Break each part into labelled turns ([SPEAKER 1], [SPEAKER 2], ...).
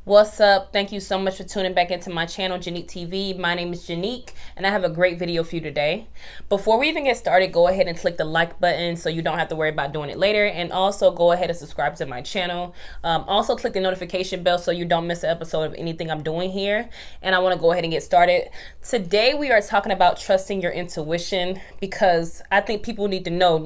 [SPEAKER 1] What's up? Thank you so much for tuning back into my channel, Janique TV. My name is Janique, and I have a great video for you today. Before we even get started, go ahead and click the like button so you don't have to worry about doing it later. And also go ahead and subscribe to my channel. Also click the notification bell so you don't miss an episode of anything I'm doing here. And I want to go ahead and get started. Today we are talking about trusting your intuition, because I think people need to know,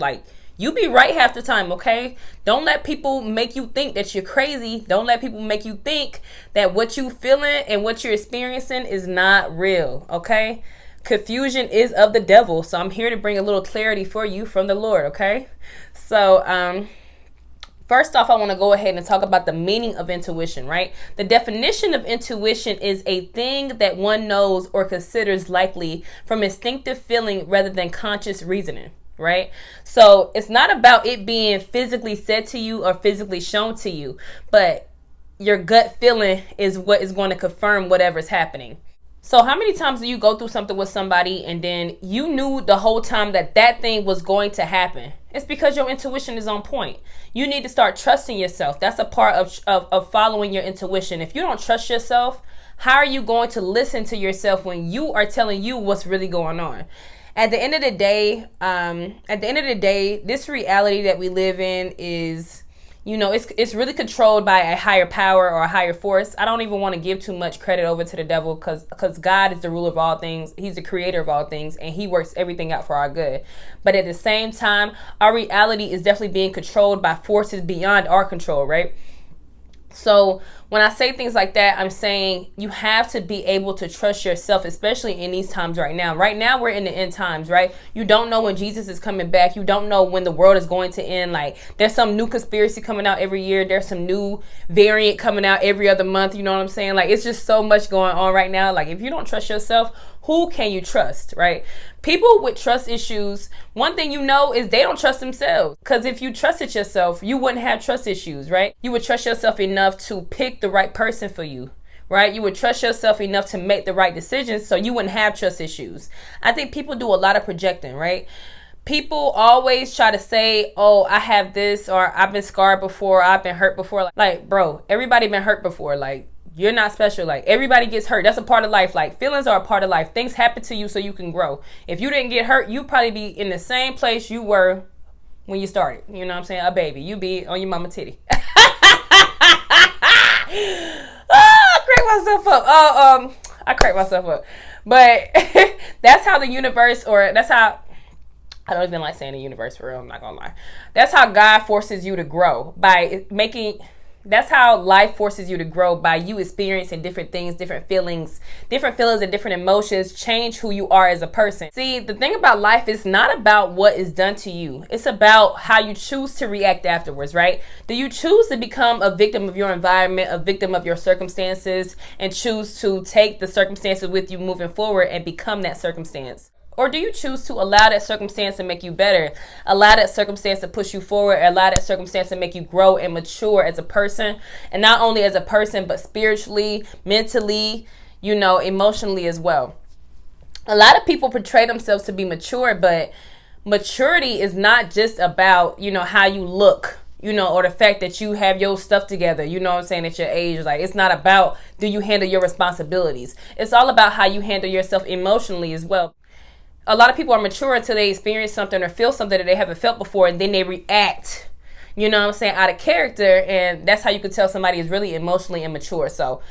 [SPEAKER 1] you be right half the time, okay? Don't let people make you think that you're crazy. Don't let people make you think that what you feeling and what you're experiencing is not real, okay? Confusion is of the devil. So I'm here to bring a little clarity for you from the Lord, okay? So, first off, I want to go ahead and talk about the meaning of intuition, right? The definition of intuition is a thing that one knows or considers likely from instinctive feeling rather than conscious reasoning. Right? So it's not about it being physically said to you or physically shown to you, but your gut feeling is what is going to confirm whatever's happening. So how many times do you go through something with somebody and then you knew the whole time that that thing was going to happen? It's because your intuition is on point. You need to start trusting yourself. That's a part of following your intuition. If you don't trust yourself, how are you going to listen to yourself when you are telling you what's really going on? At the end of the day, this reality that we live in is, it's really controlled by a higher power or a higher force. I don't even want to give too much credit over to the devil, because God is the ruler of all things. He's the creator of all things, and he works everything out for our good. But at the same time, our reality is definitely being controlled by forces beyond our control, right? So when I say things like that, I'm saying you have to be able to trust yourself, especially in these times right now. Right now, we're in the end times, right? You don't know when Jesus is coming back. You don't know when the world is going to end. Like, there's some new conspiracy coming out every year. There's some new variant coming out every other month. You know what I'm saying? Like, it's just so much going on right now. Like, if you don't trust yourself, who can you trust, right? People with trust issues, one thing you know is they don't trust themselves. Because if you trusted yourself, you wouldn't have trust issues, right? You would trust yourself enough to pick the right person for you, right? You would trust yourself enough to make the right decisions so you wouldn't have trust issues. I think people do a lot of projecting, right? People always try to say, oh, I have this, or I've been scarred before, I've been hurt before. Like, bro, everybody been hurt before. Like, you're not special. Like, everybody gets hurt. That's a part of life. Like, feelings are a part of life. Things happen to you so you can grow. If you didn't get hurt, you'd probably be in the same place you were when you started. You know what I'm saying? A baby. You be on your mama titty. I crack myself up. I crack myself up. But that's how the universe, or that's how, I don't even like saying the universe for real, I'm not gonna lie. That's how God forces you to grow, that's how life forces you to grow, by you experiencing different things, different feelings and different emotions change who you are as a person. See, the thing about life is not about what is done to you. It's about how you choose to react afterwards, right? Do you choose to become a victim of your environment, a victim of your circumstances, and choose to take the circumstances with you moving forward and become that circumstance? Or do you choose to allow that circumstance to make you better, allow that circumstance to push you forward, allow that circumstance to make you grow and mature as a person, and not only as a person, but spiritually, mentally, emotionally as well? A lot of people portray themselves to be mature, but maturity is not just about, how you look, or the fact that you have your stuff together, you know what I'm saying, at your age. Like, it's not about, do you handle your responsibilities? It's all about how you handle yourself emotionally as well. A lot of people are mature until they experience something or feel something that they haven't felt before, and then they react, out of character, and that's how you can tell somebody is really emotionally immature. So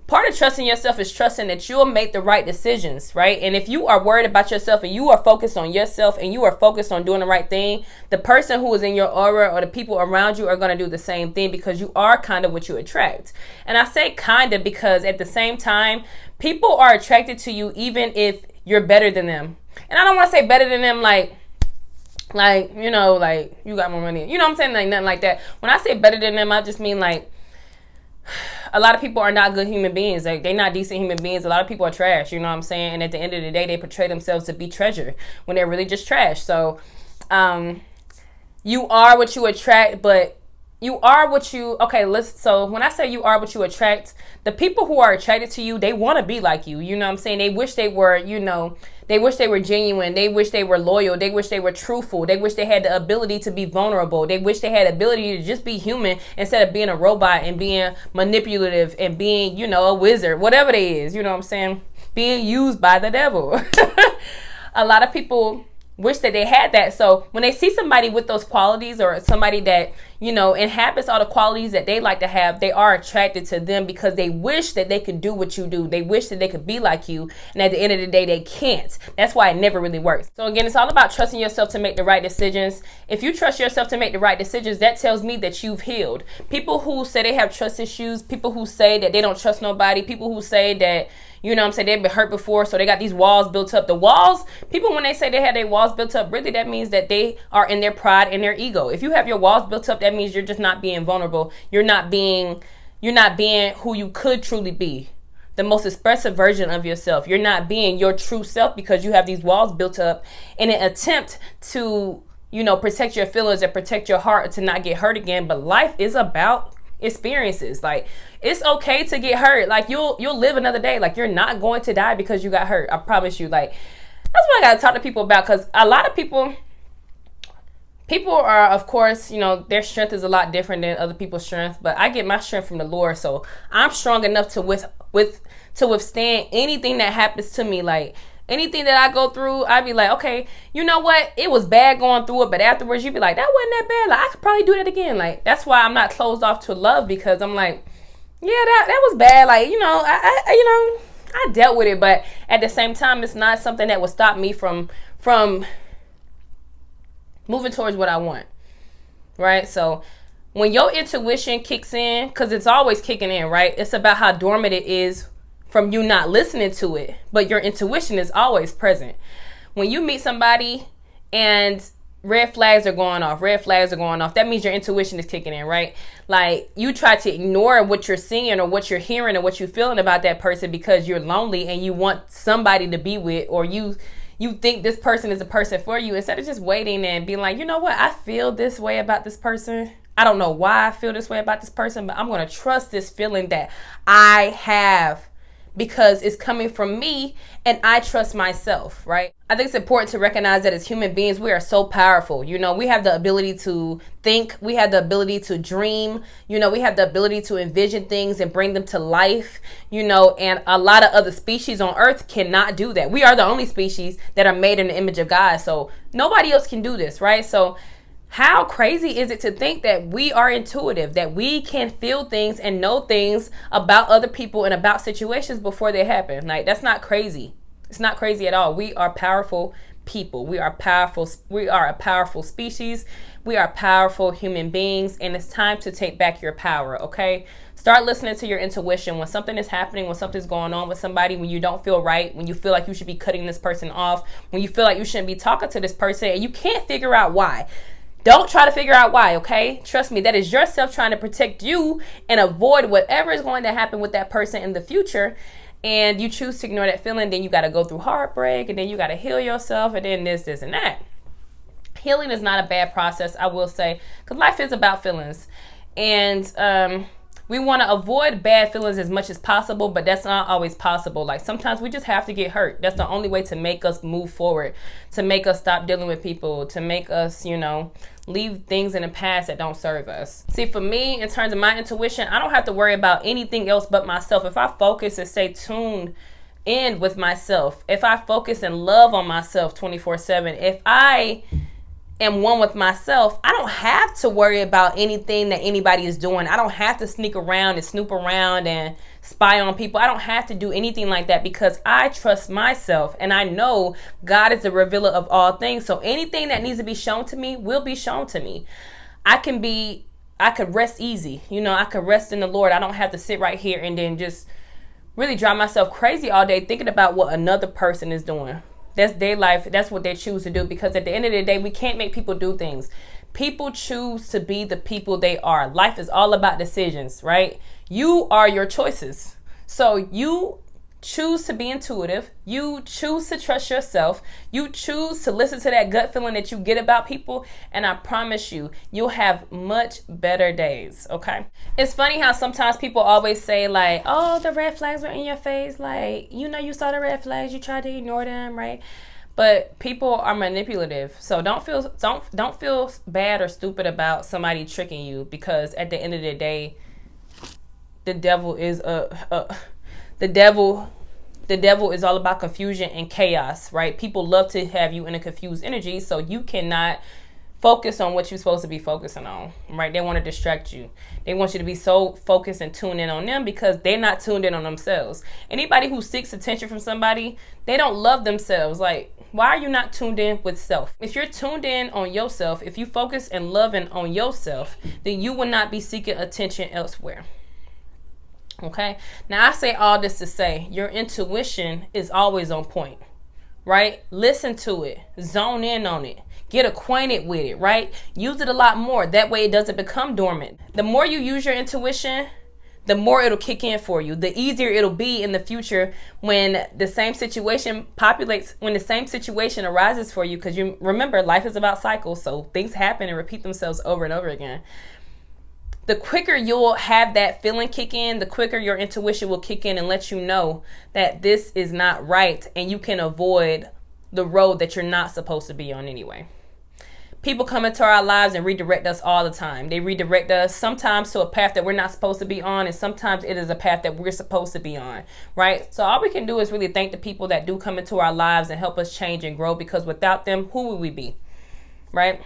[SPEAKER 1] part of trusting yourself is trusting that you'll make the right decisions, right? And if you are worried about yourself and you are focused on yourself and you are focused on doing the right thing, the person who is in your aura or the people around you are going to do the same thing, because you are kind of what you attract. And I say kind of because at the same time, people are attracted to you even if you're better than them. And I don't want to say better than them like you got more money. You know what I'm saying? Like, nothing like that. When I say better than them, I just mean like, a lot of people are not good human beings. Like, they're not decent human beings. A lot of people are trash, you know what I'm saying? And at the end of the day, they portray themselves to be treasure when they're really just trash. So, you are what you attract, but you are what you, okay, so when I say you are what you attract, the people who are attracted to you, they want to be like you know what I'm saying? They wish they were, they wish they were genuine. They wish they were loyal. They wish they were truthful. They wish they had the ability to be vulnerable. They wish they had the ability to just be human instead of being a robot and being manipulative and being, a wizard, whatever they is, you know what I'm saying? Being used by the devil. A lot of people wish that they had that. So when they see somebody with those qualities, or somebody that, inhabits all the qualities that they like to have, they are attracted to them because they wish that they could do what you do. They wish that they could be like you. And at the end of the day, they can't. That's why it never really works. So again, it's all about trusting yourself to make the right decisions. If you trust yourself to make the right decisions, that tells me that you've healed. People who say they have trust issues, people who say that they don't trust nobody, people who say that, they've been hurt before, so they got these walls built up. The walls, people, when they say they had their walls built up, really that means that they are in their pride and their ego. If you have your walls built up, that means you're just not being vulnerable. You're not being who you could truly be, the most expressive version of yourself. You're not being your true self because you have these walls built up in an attempt to, protect your feelings and protect your heart to not get hurt again. But life is about experiences. Like, it's okay to get hurt. Like, you'll live another day. Like, you're not going to die because you got hurt. I promise you. Like, that's what I gotta talk to people about, because a lot of people are, of course, their strength is a lot different than other people's strength, but I get my strength from the Lord. So I'm strong enough to withstand anything that happens to me. Like, anything that I go through, I'd be like, okay, you know what? It was bad going through it, but afterwards you'd be like, that wasn't that bad. Like, I could probably do that again. Like, that's why I'm not closed off to love, because I'm like, yeah, that was bad. Like, I dealt with it, but at the same time, it's not something that would stop me from moving towards what I want, right? So when your intuition kicks in, because it's always kicking in, right? It's about how dormant it is from you not listening to it, but your intuition is always present. When you meet somebody and red flags are going off, that means your intuition is kicking in, right? Like, you try to ignore what you're seeing or what you're hearing or what you're feeling about that person because you're lonely and you want somebody to be with, or you think this person is a person for you, instead of just waiting and being like, you know what, I feel this way about this person. I don't know why I feel this way about this person, but I'm going to trust this feeling that I have because it's coming from me and I trust myself, right? I think it's important to recognize that as human beings, we are so powerful. We have the ability to think, we have the ability to dream, we have the ability to envision things and bring them to life, and a lot of other species on earth cannot do that. We are the only species that are made in the image of God. So nobody else can do this, right? So how crazy is it to think that we are intuitive, that we can feel things and know things about other people and about situations before they happen? Like, that's not crazy. It's not crazy at all. We are powerful people. We are powerful. We are a powerful species. We are powerful human beings, and it's time to take back your power, okay? Start listening to your intuition when something is happening, when something's going on with somebody, when you don't feel right, when you feel like you should be cutting this person off, when you feel like you shouldn't be talking to this person and you can't figure out why. Don't try to figure out why, okay? Trust me, that is yourself trying to protect you and avoid whatever is going to happen with that person in the future. And you choose to ignore that feeling, then you got to go through heartbreak, and then you got to heal yourself, and then this, and that. Healing is not a bad process, I will say, because life is about feelings. And we want to avoid bad feelings as much as possible, but that's not always possible. Like, sometimes we just have to get hurt. That's the only way to make us move forward, to make us stop dealing with people, to make us, leave things in the past that don't serve us. See, for me, in terms of my intuition, I don't have to worry about anything else but myself. If I focus and stay tuned in with myself, if I focus and love on myself 24/7, if I am one with myself, I don't have to worry about anything that anybody is doing. I don't have to sneak around and snoop around and spy on people. I don't have to do anything like that because I trust myself and I know God is the revealer of all things. So anything that needs to be shown to me will be shown to me. I could rest easy. I could rest in the Lord. I don't have to sit right here and then just really drive myself crazy all day thinking about what another person is doing. That's their life. That's what they choose to do, because at the end of the day, we can't make people do things. People choose to be the people they are. Life is all about decisions, right? You are your choices. So you choose to be intuitive, you choose to trust yourself, you choose to listen to that gut feeling that you get about people, and I promise you, you'll have much better days, okay? It's funny how sometimes people always say like, oh, the red flags were in your face, like, you know, you saw the red flags, you tried to ignore them, right? But people are manipulative, so don't feel bad or stupid about somebody tricking you, because at the end of the day, the devil is the devil is all about confusion and chaos, right? People love to have you in a confused energy, so you cannot focus on what you're supposed to be focusing on, right? They want to distract you. They want you to be so focused and tuned in on them because they're not tuned in on themselves. Anybody who seeks attention from somebody, they don't love themselves. Like, why are you not tuned in with self? If you're tuned in on yourself, if you focus and loving on yourself, then you will not be seeking attention elsewhere. Okay? Now, I say all this to say your intuition is always on point, right? Listen to it. Zone in on it. Get acquainted with it, right? Use it a lot more. That way it doesn't become dormant. The more you use your intuition, the more it'll kick in for you. The easier it'll be in the future when the same situation when the same situation arises for you, because you remember, life is about cycles, so things happen and repeat themselves over and over again. The quicker you'll have that feeling kick in, the quicker your intuition will kick in and let you know that this is not right, and you can avoid the road that you're not supposed to be on anyway. People come into our lives and redirect us all the time. They redirect us sometimes to a path that we're not supposed to be on, and sometimes it is a path that we're supposed to be on, right? So all we can do is really thank the people that do come into our lives and help us change and grow, because without them, who would we be, right?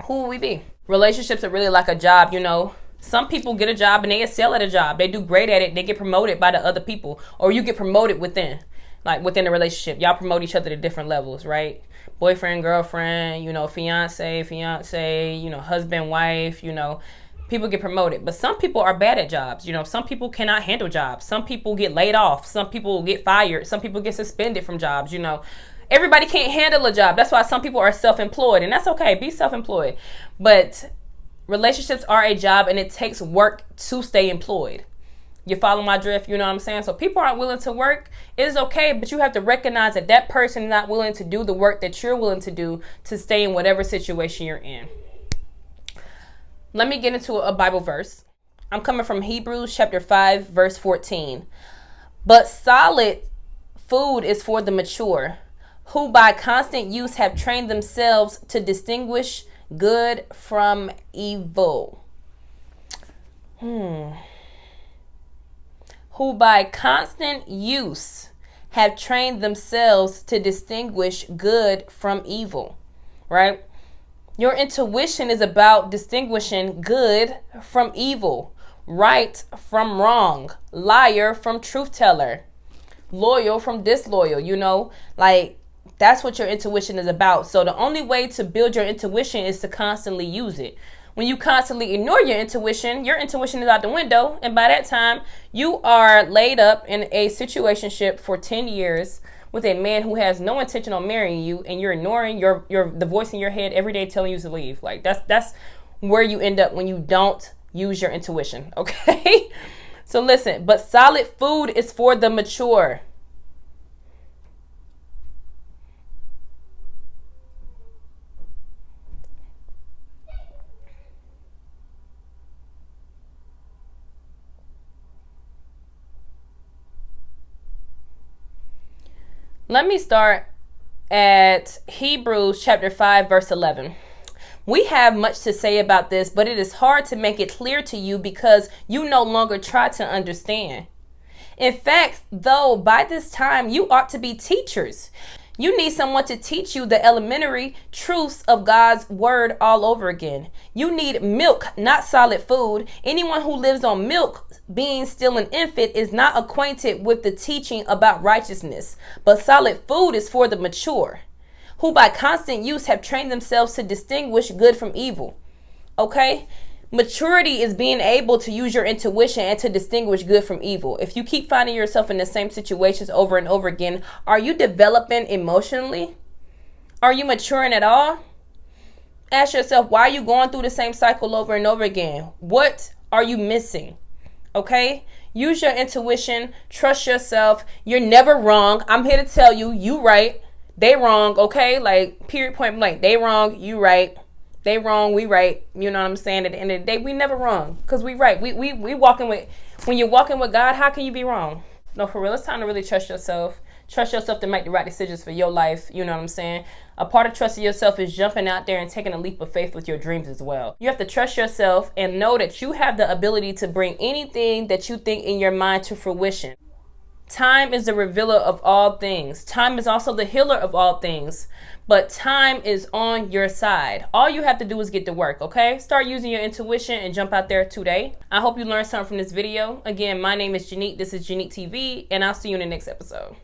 [SPEAKER 1] Who would we be? Relationships are really like a job, you know. Some people get a job and they excel at a job. They do great at it. They get promoted by the other people, or you get promoted within the relationship. Y'all promote each other to different levels, right? Boyfriend, girlfriend, you know, fiance, you know, husband, wife, you know, people get promoted. But some people are bad at jobs. You know, some people cannot handle jobs. Some people get laid off. Some people get fired. Some people get suspended from jobs, you know. Everybody can't handle a job. That's why some people are self-employed, and that's okay. Be self-employed. But relationships are a job, and it takes work to stay employed. You follow my drift? You know what I'm saying? So people aren't willing to work. It is okay, but you have to recognize that that person is not willing to do the work that you're willing to do to stay in whatever situation you're in. Let me get into a Bible verse. I'm coming from Hebrews chapter 5, verse 14. But solid food is for the mature, who by constant use have trained themselves to distinguish good from evil. Who by constant use have trained themselves to distinguish good from evil, right? Your intuition is about distinguishing good from evil, right from wrong, liar from truth teller, loyal from disloyal, you know, like that's what your intuition is about. So the only way to build your intuition is to constantly use it. When you constantly ignore your intuition is out the window. And by that time, you are laid up in a situationship for 10 years with a man who has no intention on marrying you, and you're ignoring the voice in your head every day telling you to leave. Like that's where you end up when you don't use your intuition, okay? So listen, but solid food is for the mature. Let me start at Hebrews chapter 5, verse 11. We have much to say about this, but it is hard to make it clear to you because you no longer try to understand. In fact, though, by this time you ought to be teachers. You need someone to teach you the elementary truths of God's word all over again. You need milk, not solid food. Anyone who lives on milk, being still an infant, is not acquainted with the teaching about righteousness. But solid food is for the mature, who by constant use have trained themselves to distinguish good from evil. Okay? Maturity is being able to use your intuition and to distinguish good from evil. If you keep finding yourself in the same situations over and over again, are you developing emotionally? Are you maturing at all? Ask yourself, why are you going through the same cycle over and over again? What are you missing? Okay? Use your intuition. Trust yourself. You're never wrong. I'm here to tell you, you right. They wrong, okay? Like, period, point blank. They wrong, you right. They wrong, we right. You know what I'm saying? At the end of the day, we never wrong. Because we right. We walking with, when you're walking with God, how can you be wrong? No, for real, it's time to really trust yourself. Trust yourself to make the right decisions for your life. You know what I'm saying? A part of trusting yourself is jumping out there and taking a leap of faith with your dreams as well. You have to trust yourself and know that you have the ability to bring anything that you think in your mind to fruition. Time is the revealer of all things. Time is also the healer of all things. But time is on your side. All you have to do is get to work, okay? Start using your intuition and jump out there today. I hope you learned something from this video. Again, my name is Janique. This is Janique TV, and I'll see you in the next episode.